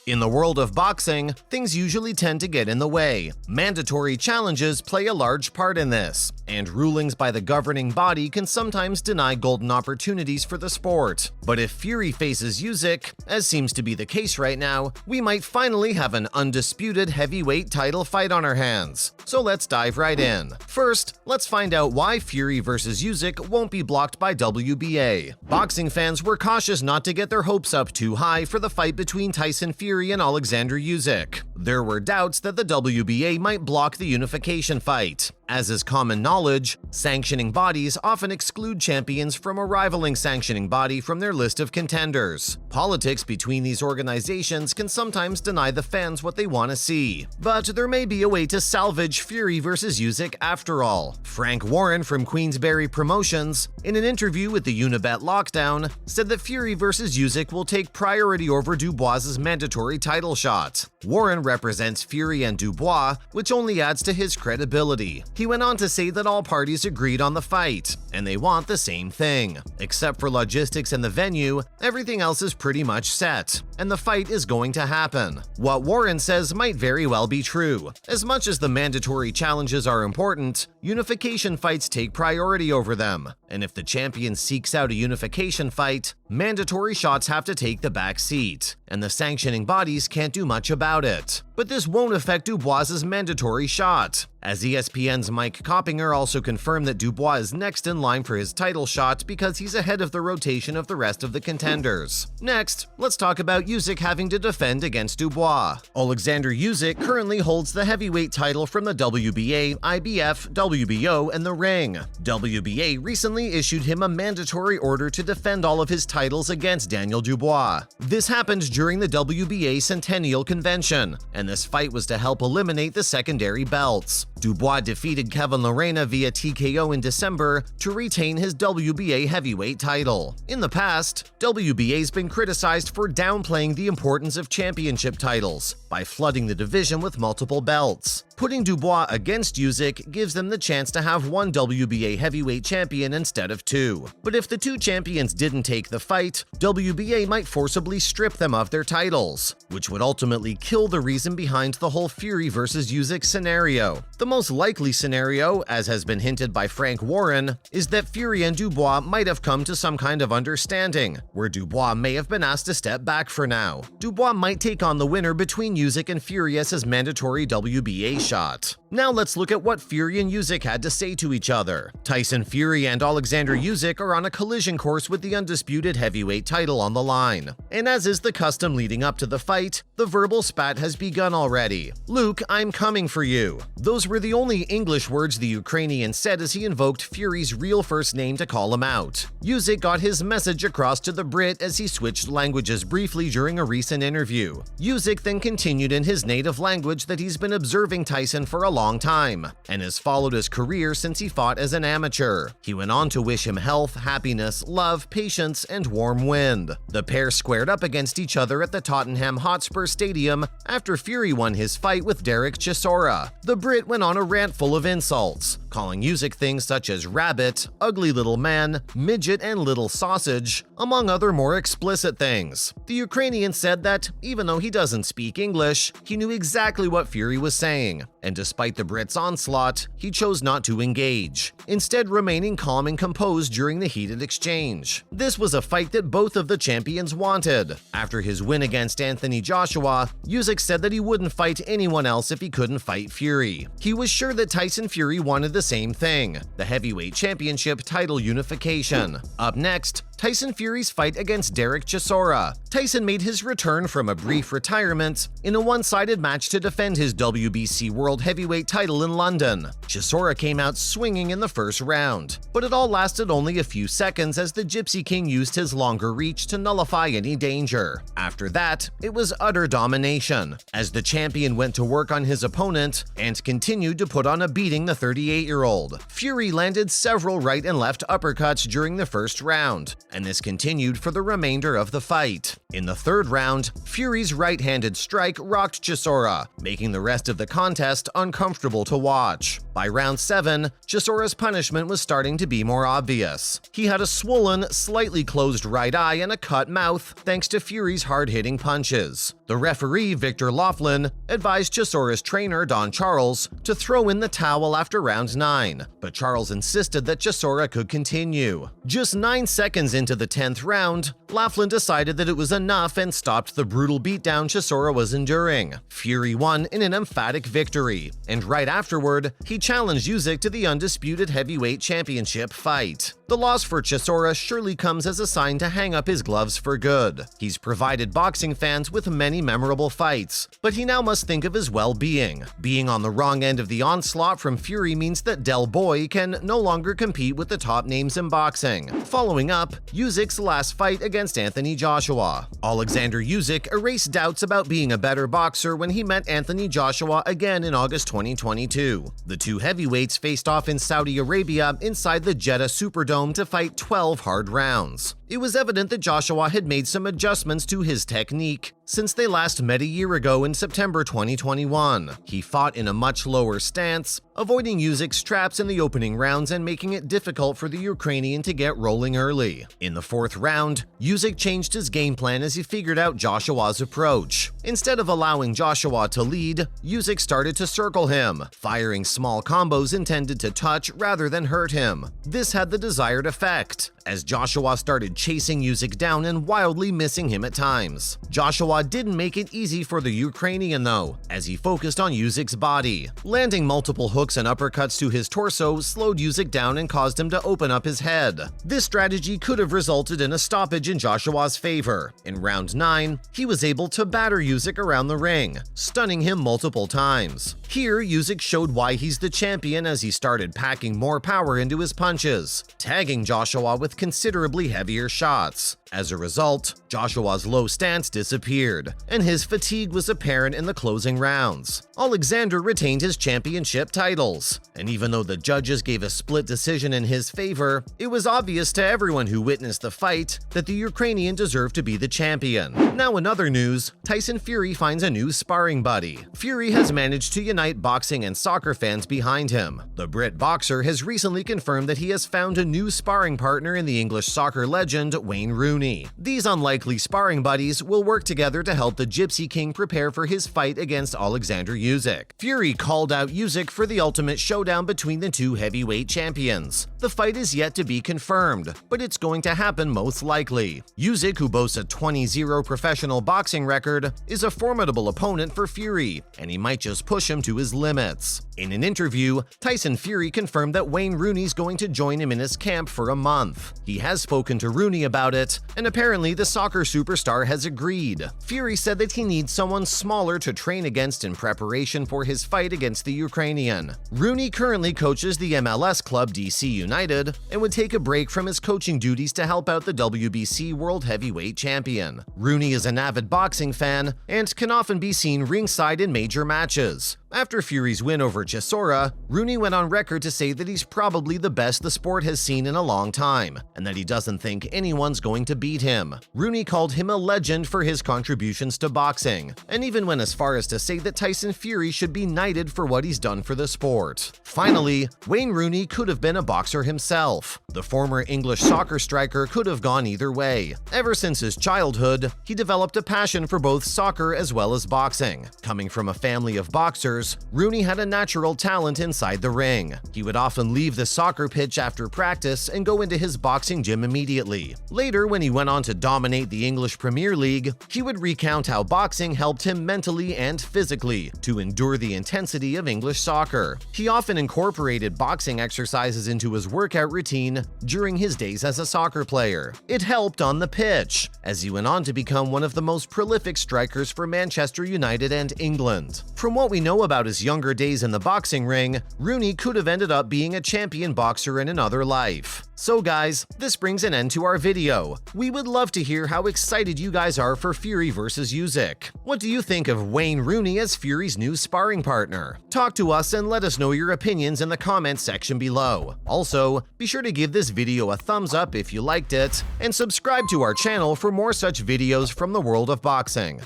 In the world of boxing, things usually tend to get in the way. Mandatory challenges play a large part in this, and rulings by the governing body can sometimes deny golden opportunities for the sport. But if Fury faces Usyk, as seems to be the case right now, we might finally have an undisputed heavyweight title fight on our hands. So let's dive right in. First, let's find out why Fury vs Usyk won't be blocked by WBA. Boxing fans were cautious not to get their hopes up too high for the fight between Tyson Fury and Oleksandr Usyk. There were doubts that the WBA might block the unification fight. As is common knowledge, sanctioning bodies often exclude champions from a rivaling sanctioning body from their list of contenders. Politics between these organizations can sometimes deny the fans what they want to see. But there may be a way to salvage Fury vs Usyk after all. Frank Warren from Queensberry Promotions, in an interview with the Unibet Lockdown, said that Fury vs Usyk will take priority over Dubois' mandatory title shot. Warren represents Fury and Dubois, which only adds to his credibility. He went on to say that all parties agreed on the fight, and they want the same thing. Except for logistics and the venue, everything else is pretty much set, and the fight is going to happen. What Warren says might very well be true. As much as the mandatory challenges are important, unification fights take priority over them, and if the champion seeks out a unification fight, mandatory shots have to take the back seat, and the sanctioning bodies can't do much about it. But this won't affect Dubois' mandatory shot, as ESPN's Mike Coppinger also confirmed that Dubois is next in line for his title shot because he's ahead of the rotation of the rest of the contenders. Next, let's talk about Usyk having to defend against Dubois. Oleksandr Usyk currently holds the heavyweight title from the WBA, IBF, WBO, and the Ring. WBA recently issued him a mandatory order to defend all of his titles against Daniel Dubois. This happened during the WBA Centennial Convention, and this fight was to help eliminate the secondary belts. Dubois defeated Kevin Lerena via TKO in December to retain his WBA heavyweight title. In the past, WBA's been criticized for downplaying the importance of championship titles by flooding the division with multiple belts. Putting Dubois against Usyk gives them the chance to have one WBA heavyweight champion instead of two. But if the two champions didn't take the fight, WBA might forcibly strip them of their titles, which would ultimately kill the reason behind the whole Fury vs Usyk scenario. The most likely scenario, as has been hinted by Frank Warren, is that Fury and Dubois might have come to some kind of understanding, where Dubois may have been asked to step back for now. Dubois might take on the winner between Usyk and Fury as his mandatory WBA shot. Now let's look at what Fury and Usyk had to say to each other. Tyson Fury and Oleksandr Usyk are on a collision course with the undisputed heavyweight title on the line. And as is the custom leading up to the fight, the verbal spat has begun already. "Luke, I'm coming for you." Those were the only English words the Ukrainian said as he invoked Fury's real first name to call him out. Usyk got his message across to the Brit as he switched languages briefly during a recent interview. Usyk then continued in his native language that he's been observing Tyson for a long time, and has followed his career since he fought as an amateur. He went on to wish him health, happiness, love, patience, and warm wind. The pair squared up against each other at the Tottenham Hotspur Stadium after Fury won his fight with Derek Chisora. The Brit went on a rant full of insults, calling Usyk things such as rabbit, ugly little man, midget, and little sausage, among other more explicit things. The Ukrainian said that, even though he doesn't speak English, he knew exactly what Fury was saying, and despite the Brit's onslaught, he chose not to engage, instead remaining calm and composed during the heated exchange. This was a fight that both of the champions wanted. After his win against Anthony Joshua, Usyk said that he wouldn't fight anyone else if he couldn't fight Fury. He was sure that Tyson Fury wanted the same thing, the heavyweight championship title unification. Up next, Tyson Fury's fight against Derek Chisora. Tyson made his return from a brief retirement in a one-sided match to defend his WBC World Heavyweight title in London. Chisora came out swinging in the first round, but it all lasted only a few seconds as the Gypsy King used his longer reach to nullify any danger. After that, it was utter domination, as the champion went to work on his opponent and continued to put on a beating the 38-year-old. Fury landed several right and left uppercuts during the first round, and this continued for the remainder of the fight. In the third round, Fury's right-handed strike rocked Chisora, making the rest of the contest uncomfortable to watch. By round 7, Chisora's punishment was starting to be more obvious. He had a swollen, slightly closed right eye and a cut mouth thanks to Fury's hard-hitting punches. The referee, Victor Laughlin, advised Chisora's trainer, Don Charles, to throw in the towel after round 9, but Charles insisted that Chisora could continue. Just 9 seconds into the 10th round, Laughlin decided that it was enough and stopped the brutal beatdown Chisora was enduring. Fury won in an emphatic victory, and right afterward, he challenged Usyk to the undisputed heavyweight championship fight. The loss for Chisora surely comes as a sign to hang up his gloves for good. He's provided boxing fans with many memorable fights, but he now must think of his well-being. Being on the wrong end of the onslaught from Fury means that Del Boy can no longer compete with the top names in boxing. Following up, Usyk's last fight against Anthony Joshua. Oleksandr Usyk erased doubts about being a better boxer when he met Anthony Joshua again in August 2022. The two heavyweights faced off in Saudi Arabia inside the Jeddah Superdome to fight 12 hard rounds. It was evident that Joshua had made some adjustments to his technique since they last met a year ago in September 2021. He fought in a much lower stance, avoiding Usyk's traps in the opening rounds and making it difficult for the Ukrainian to get rolling early. In the 4th round, Usyk changed his game plan as he figured out Joshua's approach. Instead of allowing Joshua to lead, Usyk started to circle him, firing small combos intended to touch rather than hurt him. This had the desired effect, as Joshua started chasing Usyk down and wildly missing him at times. Joshua didn't make it easy for the Ukrainian though, as he focused on Usyk's body. Landing multiple hooks and uppercuts to his torso slowed Usyk down and caused him to open up his head. This strategy could have resulted in a stoppage in Joshua's favor. In round 9, he was able to batter Usyk around the ring, stunning him multiple times. Here, Usyk showed why he's the champion as he started packing more power into his punches, tagging Joshua with considerably heavier shots. As a result, Joshua's low stance disappeared, and his fatigue was apparent in the closing rounds. Oleksandr retained his championship titles, and even though the judges gave a split decision in his favor, it was obvious to everyone who witnessed the fight that the Ukrainian deserved to be the champion. Now in other news, Tyson Fury finds a new sparring buddy. Fury has managed to unite boxing and soccer fans behind him. The Brit boxer has recently confirmed that he has found a new sparring partner in the English soccer legend Wayne Rooney. These unlikely sparring buddies will work together to help the Gypsy King prepare for his fight against Oleksandr Usyk. Fury called out Usyk for the ultimate showdown between the two heavyweight champions. The fight is yet to be confirmed, but it's going to happen most likely. Usyk, who boasts a 20-0 professional boxing record, is a formidable opponent for Fury, and he might just push him to his limits. In an interview, Tyson Fury confirmed that Wayne Rooney's going to join him in his camp for a month. He has spoken to Rooney about it, and apparently the soccer superstar has agreed. Fury said that he needs someone smaller to train against in preparation for his fight against the Ukrainian. Rooney currently coaches the MLS club D.C United and would take a break from his coaching duties to help out the WBC World Heavyweight Champion. Rooney is an avid boxing fan and can often be seen ringside in major matches. After Fury's win over Chisora, Rooney went on record to say that he's probably the best the sport has seen in a long time, and that he doesn't think anyone's going to beat him. Rooney called him a legend for his contributions to boxing, and even went as far as to say that Tyson Fury should be knighted for what he's done for the sport. Finally, Wayne Rooney could have been a boxer himself. The former English soccer striker could have gone either way. Ever since his childhood, he developed a passion for both soccer as well as boxing. Coming from a family of boxers, Rooney had a natural talent inside the ring. He would often leave the soccer pitch after practice and go into his boxing gym immediately. Later, when he went on to dominate the English Premier League, he would recount how boxing helped him mentally and physically to endure the intensity of English soccer. He often incorporated boxing exercises into his workout routine during his days as a soccer player. It helped on the pitch, as he went on to become one of the most prolific strikers for Manchester United and England. From what we know about his younger days in the boxing ring, Rooney could have ended up being a champion boxer in another life. So guys, this brings an end to our video. We would love to hear how excited you guys are for Fury versus Usyk. What do you think of Wayne Rooney as Fury's new sparring partner? Talk to us and let us know your opinions in the comments section below. Also, be sure to give this video a thumbs up if you liked it, and subscribe to our channel for more such videos from the world of boxing.